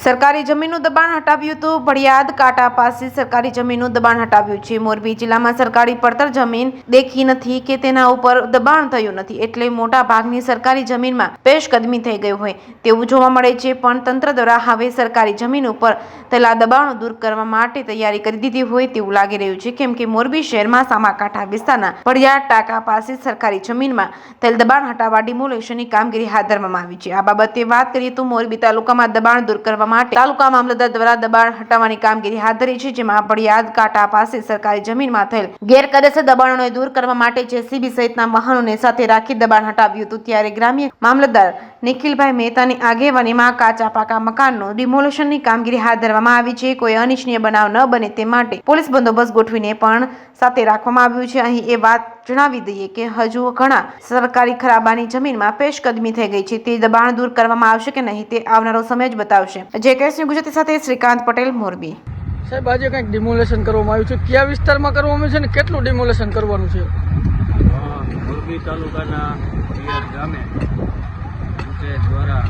સરકારી જમીનનું દબાણ હટાવ્યું તો ભડિયાદ કાંટા પાસે સરકારી જમીનનું દબાણ હટાવ્યું છે। મોરબી જિલ્લામાં સરકારી પડતર જમીન દેખી નથી કે તેના ઉપર દબાણ થયું નથી, એટલે મોટા ભાગની સરકારી જમીનમાં પેશકદમી થઈ ગઈ હોય તેવું જોવા મળે છે। પણ તંત્ર દ્વારા હવે સરકારી જમીન ઉપર થયેલા દબાણો દૂર કરવા માટે તૈયારી કરી દીધી હોય તેવું લાગી રહ્યું છે, કેમ કે મોરબી શહેરમાં સામાકાંઠા વિસ્તારના ભડિયાદ ટાંકા પાસે સરકારી જમીનમાં થયેલ દબાણ હટાવવા ડિમોલેશનની કામગીરી હાથ ધરવામાં આવી છે। આ બાબતે વાત કરીએ તો મોરબી તાલુકામાં દબાણ દૂર કરવા માટે તાલુકા મામલતદાર દ્વારા દબાણ હટાવવાની કામગીરી હાથ ધરી છે, જેમાં ભડિયાદ કાંટા પાસે સરકારી જમીનમાં થયેલ ગેરકાયદેસર દબાણોને દૂર કરવા માટે જેસીબી સહિતના વાહનોને સાથે રાખી દબાણ હટાવ્યું હતું। ત્યારે ગ્રામ્ય મામલતદાર નિખિલભાઈ મહેતાની આગેવાનીમાં કાચા પાકા મકાનનું ડિમોલેશનની કામગીરી હાથ ધરવામાં આવી છે। કોઈ અનિચ્છનીય બનાવ ન બને તે માટે પોલીસ બંદોબસ્ત ગોઠવીને પણ સાથે રાખવામાં આવ્યું છે। અહીં એ વાત જણાવી દઈએ કે હજુ ઘણા સરકારી ખરાબાની જમીનમાં પેશકદમી થઈ ગઈ છે, તે દબાણ દૂર કરવામાં આવશે કે નહીં તે આવનારો સમય જ બતાવશે। જેકેએસની ગુજરાતી સાથે શ્રીકાંત પટેલ, મોરબી। સાહેબ, આજે કંઈક ડિમોલેશન કરવામાં આવ્યું છે, કયા વિસ્તારમાં કરવામાં આવ્યું છે અને કેટલું ડિમોલેશન કરવાનું છે? મોરબી તાલુકાના ભડિયાદ ગામે પંચાયત દ્વારા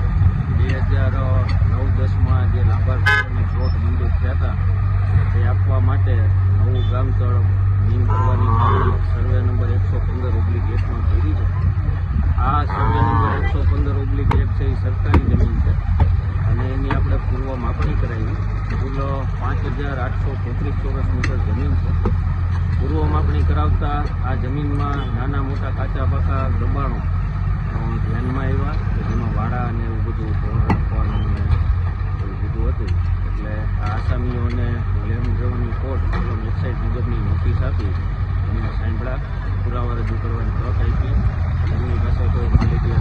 2009-10માં જે લાભાર્થીઓને પ્લોટ મંજૂર થયા હતા તે આપવા માટે નવું ગામતળ નીમ કરવાની માંગણી સર્વે નંબર 115/1 કરી છે। આ સર્વે નંબર 115/1 છે એ સરકારી જમીન છે અને એની આપણે પૂર્વ માપણી કરાવી। કુલ 5833 ચોરસ મીટર જમીન છે। પૂર્વ માપણી કરાવતા આ જમીનમાં નાના મોટા કાચા પાકા દબાણો ધ્યાનમાં આવ્યા કે જેમાં વાડા અને એવું બધું ધોરણ રાખવાનું ને એવું બધું હતું, એટલે આ આસામીઓને લેન્ડ રેવન્યુ કોર્ટ વેબસાઇટ મુજબની નોટિસ આપી એમને સાંભળા પુરાવા રજૂ કરવાની તક આપી। એમની પાસે કોઈ માલિકી